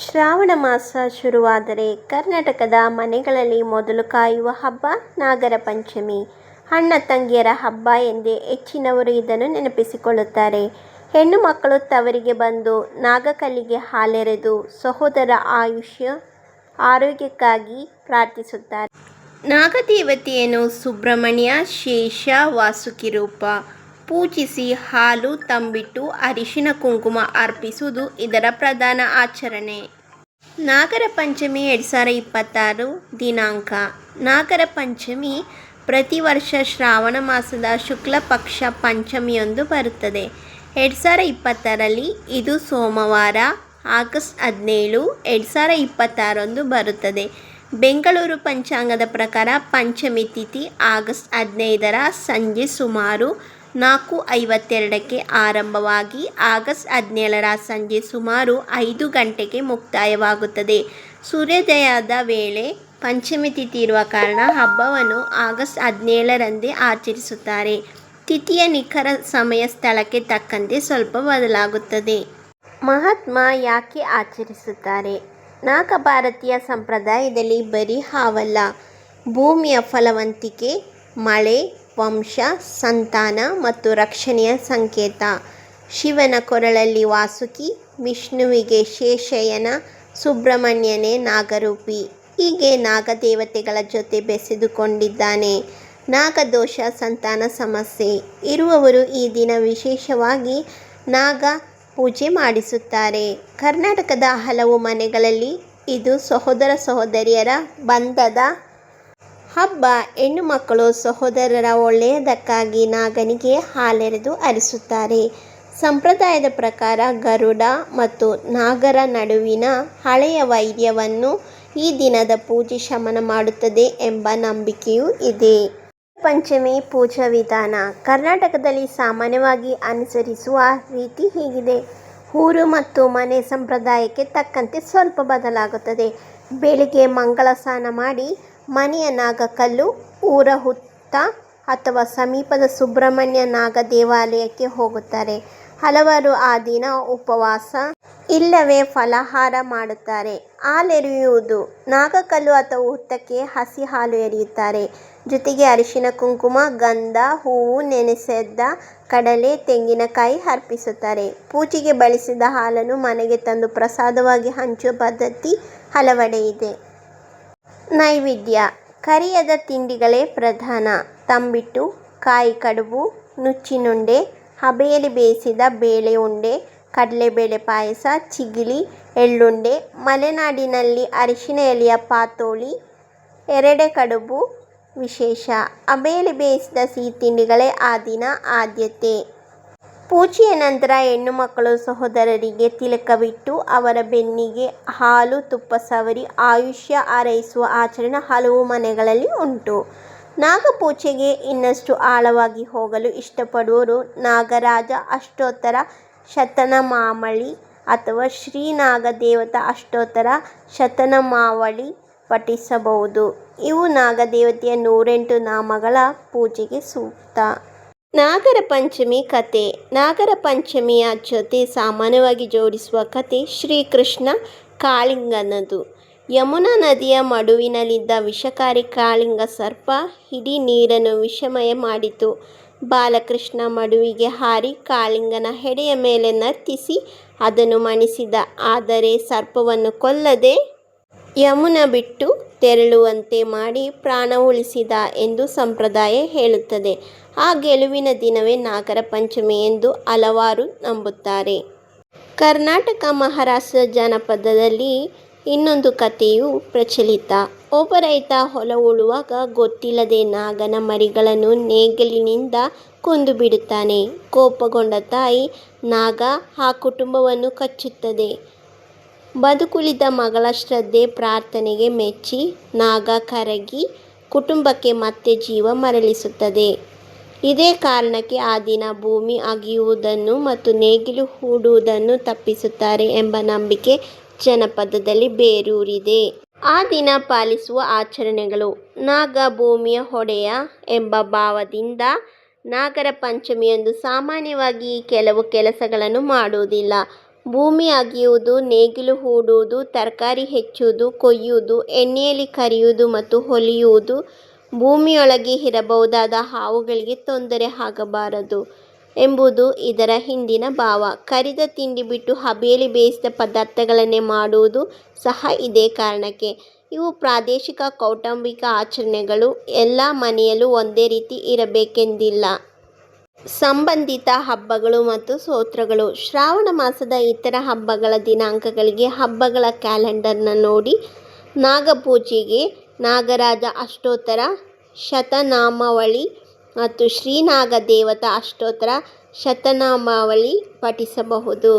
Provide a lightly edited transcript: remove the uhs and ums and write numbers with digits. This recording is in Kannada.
ಶ್ರಾವಣ ಮಾಸ ಶುರುವಾದರೆ ಕರ್ನಾಟಕದ ಮನೆಗಳಲ್ಲಿ ಮೊದಲು ಕಾಯುವ ಹಬ್ಬ ನಾಗರ ಪಂಚಮಿ. ಅಣ್ಣ ತಂಗಿಯರ ಹಬ್ಬ ಎಂದೇ ಹೆಚ್ಚಿನವರು ಇದನ್ನು ನೆನಪಿಸಿಕೊಳ್ಳುತ್ತಾರೆ. ಹೆಣ್ಣು ಮಕ್ಕಳು ತವರಿಗೆ ಬಂದು ನಾಗಕಲ್ಲಿಗೆ ಹಾಲೆರೆದು ಸಹೋದರ ಆರೋಗ್ಯಕ್ಕಾಗಿ ಪ್ರಾರ್ಥಿಸುತ್ತಾರೆ. ನಾಗದೇವತೆಯನ್ನು ಸುಬ್ರಹ್ಮಣ್ಯ, ಶೇಷ, ವಾಸುಕಿ ರೂಪ ಪೂಜಿಸಿ ಹಾಲು, ತಂಬಿಟ್ಟು, ಅರಿಶಿನ ಕುಂಕುಮ ಅರ್ಪಿಸುವುದು ಇದರ ಪ್ರಧಾನ ಆಚರಣೆ. ನಾಗರ ಪಂಚಮಿ 2026 ದಿನಾಂಕ. ನಾಗರ ಪಂಚಮಿ ಪ್ರತಿ ವರ್ಷ ಶ್ರಾವಣ ಮಾಸದ ಶುಕ್ಲ ಪಕ್ಷ ಪಂಚಮಿಯೊಂದು ಬರುತ್ತದೆ. 2020ರಲ್ಲಿ ಇದು ಸೋಮವಾರ ಆಗಸ್ಟ್ 17, 2026 ಬರುತ್ತದೆ. ಬೆಂಗಳೂರು ಪಂಚಾಂಗದ ಪ್ರಕಾರ ಪಂಚಮಿ ತಿಥಿ ಆಗಸ್ಟ್ 15ರ ಸಂಜೆ ಸುಮಾರು 4:52ಕ್ಕೆ ಆರಂಭವಾಗಿ ಆಗಸ್ಟ್ 17ರ ಸಂಜೆ ಸುಮಾರು 5 ಗಂಟೆಗೆ ಮುಕ್ತಾಯವಾಗುತ್ತದೆ. ಸೂರ್ಯೋದಯದ ವೇಳೆ ಪಂಚಮಿ ತಿಥಿ ಇರುವ ಕಾರಣ ಹಬ್ಬವನ್ನು ಆಗಸ್ಟ್ 17ರಂದೇ ಆಚರಿಸುತ್ತಾರೆ. ತಿಥಿಯ ನಿಖರ ಸಮಯ ಸ್ಥಳಕ್ಕೆ ತಕ್ಕಂತೆ ಸ್ವಲ್ಪ ಬದಲಾಗುತ್ತದೆ. ಮಹಾತ್ಮ ಯಾಕೆ ಆಚರಿಸುತ್ತಾರೆ? ನಾಗ ಭಾರತೀಯ ಸಂಪ್ರದಾಯದಲ್ಲಿ ಬರೀ ಹಾವಲ್ಲ, ಭೂಮಿಯ ಫಲವಂತಿಕೆ, ಮಳೆ, ವಂಶ, ಸಂತಾನ ಮತ್ತು ರಕ್ಷಣೆಯ ಸಂಕೇತ. ಶಿವನ ಕೊರಳಲ್ಲಿ ವಾಸುಕಿ, ವಿಷ್ಣುವಿಗೆ ಶೇಷಯ್ಯನ, ಸುಬ್ರಹ್ಮಣ್ಯನೇ ನಾಗರೂಪಿ. ಹೀಗೆ ನಾಗದೇವತೆಗಳ ಜೊತೆ ಬೆಸೆದುಕೊಂಡಿದ್ದಾನೆ. ನಾಗದೋಷ, ಸಂತಾನ ಸಮಸ್ಯೆ ಇರುವವರು ಈ ದಿನ ವಿಶೇಷವಾಗಿ ನಾಗ ಪೂಜೆ ಮಾಡಿಸುತ್ತಾರೆ. ಕರ್ನಾಟಕದ ಹಲವು ಮನೆಗಳಲ್ಲಿ ಇದು ಸಹೋದರ ಸಹೋದರಿಯರ ಬಂಧದ ಹಬ್ಬ. ಹೆಣ್ಣು ಮಕ್ಕಳು ಸಹೋದರರ ಒಳ್ಳೆಯದಕ್ಕಾಗಿ ನಾಗನಿಗೆ ಹಾಲೆರೆದು ಹರಿಸುತ್ತಾರೆ. ಸಂಪ್ರದಾಯದ ಪ್ರಕಾರ ಗರುಡ ಮತ್ತು ನಾಗರ ನಡುವಿನ ಹಳೆಯ ವೈರ್ಯವನ್ನು ಈ ದಿನದ ಪೂಜೆ ಶಮನ ಮಾಡುತ್ತದೆ ಎಂಬ ನಂಬಿಕೆಯೂ ಇದೆ. ಪಂಚಮಿ ಪೂಜಾ ವಿಧಾನ. ಕರ್ನಾಟಕದಲ್ಲಿ ಸಾಮಾನ್ಯವಾಗಿ ಅನುಸರಿಸುವ ರೀತಿ ಹೀಗಿದೆ. ಊರು ಮತ್ತು ಮನೆ ಸಂಪ್ರದಾಯಕ್ಕೆ ತಕ್ಕಂತೆ ಸ್ವಲ್ಪ ಬದಲಾಗುತ್ತದೆ. ಬೆಳಿಗ್ಗೆ ಮಂಗಳ ಸ್ನಾನ ಮಾಡಿ ಮನೆಯ ನಾಗಕಲ್ಲು, ಊರ ಹುತ್ತ ಅಥವಾ ಸಮೀಪದ ಸುಬ್ರಹ್ಮಣ್ಯ ನಾಗ ದೇವಾಲಯಕ್ಕೆ ಹೋಗುತ್ತಾರೆ. ಹಲವರು ಆ ದಿನ ಉಪವಾಸ ಇಲ್ಲವೇ ಫಲಾಹಾರ ಮಾಡುತ್ತಾರೆ. ಹಾಲೆರೆಯುವುದು. ನಾಗಕಲ್ಲು ಅಥವಾ ಹುತ್ತಕ್ಕೆ ಹಸಿ ಹಾಲು ಎರೆಯುತ್ತಾರೆ. ಜೊತೆಗೆ ಅರಿಶಿನ ಕುಂಕುಮ, ಗಂಧ, ಹೂವು, ನೆನೆಸಿದ ಕಡಲೆ, ತೆಂಗಿನಕಾಯಿ ಅರ್ಪಿಸುತ್ತಾರೆ. ಪೂಜೆಗೆ ಬಳಸಿದ ಹಾಲನ್ನು ಮನೆಗೆ ತಂದು ಪ್ರಸಾದವಾಗಿ ಹಂಚುವ ಪದ್ಧತಿ ಹಲವೆಡೆ ಇದೆ. ನೈವೇದ್ಯ. ಕರಿಯದ ತಿಂಡಿಗಳೇ ಪ್ರಧಾನ. ತಂಬಿಟ್ಟು, ಕಾಯಿ ಕಡುಬು, ನುಚ್ಚಿನುಂಡೆ, ಹಬೆಯಲ್ಲಿ ಬೇಯಿಸಿದ ಬೇಳೆ ಉಂಡೆ, ಕಡಲೆಬೇಳೆ ಪಾಯಸ, ಚಿಗಿಲಿ, ಎಳ್ಳುಂಡೆ. ಮಲೆನಾಡಿನಲ್ಲಿ ಅರಿಶಿನ ಎಲೆಯ ಪಾತೋಳಿ, ಎರೆಡೆ ಕಡುಬು ವಿಶೇಷ. ಹಬೆಯಲ್ಲಿ ಬೇಯಿಸಿದ ಸಿಹಿ ತಿಂಡಿಗಳೇ ಆ ದಿನ ಆದ್ಯತೆ. ಪೂಜೆಯ ನಂತರ ಹೆಣ್ಣು ಮಕ್ಕಳು ಸಹೋದರರಿಗೆ ತಿಲಕವಿಟ್ಟು ಅವರ ಬೆನ್ನಿಗೆ ಹಾಲು ತುಪ್ಪ ಸವರಿ ಆಯುಷ್ಯ ಹಾರೈಸುವ ಆಚರಣೆ ಹಲವು ಮನೆಗಳಲ್ಲಿ ಉಂಟು. ನಾಗಪೂಜೆಗೆ ಇನ್ನಷ್ಟು ಆಳವಾಗಿ ಹೋಗಲು ಇಷ್ಟಪಡುವವರು ನಾಗರಾಜ ಅಷ್ಟೋತ್ತರ ಶತನಾಮಾವಳಿ ಅಥವಾ ಶ್ರೀ ನಾಗದೇವತಾ ಅಷ್ಟೋತ್ತರ ಶತನಾಮಾವಳಿ ಪಠಿಸಬಹುದು. ಇವು ನಾಗದೇವತೆಯ 108 ನಾಮಗಳ ಪೂಜೆಗೆ ಸೂಕ್ತ. ನಾಗರ ಪಂಚಮಿ ಕಥೆ. ನಾಗರ ಪಂಚಮಿಯ ಜೊತೆ ಸಾಮಾನ್ಯವಾಗಿ ಜೋಡಿಸುವ ಕಥೆ ಶ್ರೀಕೃಷ್ಣ ಕಾಳಿಂಗನದು. ಯಮುನಾ ನದಿಯ ಮಡುವಿನಲ್ಲಿದ್ದ ವಿಷಕಾರಿ ಕಾಳಿಂಗ ಸರ್ಪ ಇಡೀ ನೀರನ್ನು ವಿಷಮಯ ಮಾಡಿತು. ಬಾಲಕೃಷ್ಣ ಮಡುವಿಗೆ ಹಾರಿ ಕಾಳಿಂಗನ ಹೆಡೆಯ ಮೇಲೆ ನರ್ತಿಸಿ ಅದನ್ನು ಮಣಿಸಿದ. ಆದರೆ ಸರ್ಪವನ್ನು ಕೊಲ್ಲದೆ ಯಮುನಾ ಬಿಟ್ಟು ತೆರಳುವಂತೆ ಮಾಡಿ ಪ್ರಾಣ ಉಳಿಸಿದ ಎಂದು ಸಂಪ್ರದಾಯ ಹೇಳುತ್ತದೆ. ಆ ಗೆಲುವಿನ ದಿನವೇ ನಾಗರ ಪಂಚಮಿ ಎಂದು ಹಲವರು ನಂಬುತ್ತಾರೆ. ಕರ್ನಾಟಕ ಮಹಾರಾಷ್ಟ್ರ ಜಾನಪದದಲ್ಲಿ ಇನ್ನೊಂದು ಕಥೆಯೂ ಪ್ರಚಲಿತ. ಒಬ್ಬ ರೈತ ಹೊಲ ಉಳುವಾಗ ಗೊತ್ತಿಲ್ಲದೆ ನಾಗನ ಮರಿಗಳನ್ನು ನೇಗಿಲಿನಿಂದ ಕೊಂದು ಬಿಡುತ್ತಾನೆ. ಕೋಪಗೊಂಡ ತಾಯಿ ನಾಗ ಆ ಕುಟುಂಬವನ್ನು ಕಚ್ಚುತ್ತದೆ. ಬದುಕುಳಿದ ಮಗಳ ಶ್ರದ್ಧೆ ಪ್ರಾರ್ಥನೆಗೆ ಮೆಚ್ಚಿ ನಾಗ ಕರಗಿ ಕುಟುಂಬಕ್ಕೆ ಮತ್ತೆ ಜೀವ ಮರಳಿಸುತ್ತದೆ. ಇದೇ ಕಾರಣಕ್ಕೆ ಆ ದಿನ ಭೂಮಿ ಅಗೆಯುವುದನ್ನು ಮತ್ತು ನೇಗಿಲು ಹೂಡುವುದನ್ನು ತಪ್ಪಿಸುತ್ತಾರೆ ಎಂಬ ನಂಬಿಕೆ ಜನಪದದಲ್ಲಿ ಬೇರೂರಿದೆ. ಆ ದಿನ ಪಾಲಿಸುವ ಆಚರಣೆಗಳು. ನಾಗ ಭೂಮಿಯ ಒಡೆಯ ಎಂಬ ಭಾವದಿಂದ ನಾಗರ ಪಂಚಮಿಯಂದು ಸಾಮಾನ್ಯವಾಗಿ ಕೆಲವು ಕೆಲಸಗಳನ್ನು ಮಾಡುವುದಿಲ್ಲ. ಭೂಮಿ ಅಗೆಯುವುದು, ನೇಗಿಲು ಹೂಡುವುದು, ತರಕಾರಿ ಹೆಚ್ಚುವುದು, ಕೊಯ್ಯುವುದು, ಎಣ್ಣೆಯಲ್ಲಿ ಕರಿಯುವುದು ಮತ್ತು ಹೊಲಿಯುವುದು. ಭೂಮಿಯೊಳಗೆ ಇರಬಹುದಾದ ಹಾವುಗಳಿಗೆ ತೊಂದರೆ ಆಗಬಾರದು ಎಂಬುದು ಇದರ ಹಿಂದಿನ ಭಾವ. ಕರಿದ ತಿಂಡಿ ಬಿಟ್ಟು ಹಬೆಯಲ್ಲಿ ಬೇಯಿಸಿದ ಪದಾರ್ಥಗಳನ್ನೇ ಮಾಡುವುದು ಸಹ ಇದೇ ಕಾರಣಕ್ಕೆ. ಇವು ಪ್ರಾದೇಶಿಕ ಕೌಟುಂಬಿಕ ಆಚರಣೆಗಳು. ಎಲ್ಲ ಮನೆಯಲ್ಲೂ ಒಂದೇ ರೀತಿ ಇರಬೇಕೆಂದಿಲ್ಲ. ಸಂಬಂಧಿತ ಹಬ್ಬಗಳು ಮತ್ತು ಸ್ತೋತ್ರಗಳು. ಶ್ರಾವಣ ಮಾಸದ ಇತರ ಹಬ್ಬಗಳ ದಿನಾಂಕಗಳಿಗೆ ಹಬ್ಬಗಳ ಕ್ಯಾಲೆಂಡರ್ನ ನೋಡಿ. ನಾಗಪೂಜೆಗೆ ನಾಗರಾಜ ಅಷ್ಟೋತ್ತರ, ಶತನಾಮಾವಳಿ ಮತ್ತು ಶ್ರೀನಾಗ ದೇವತಾ ಅಷ್ಟೋತ್ತರ, ಶತನಾಮಾವಳಿ ಪಠಿಸಬಹುದು.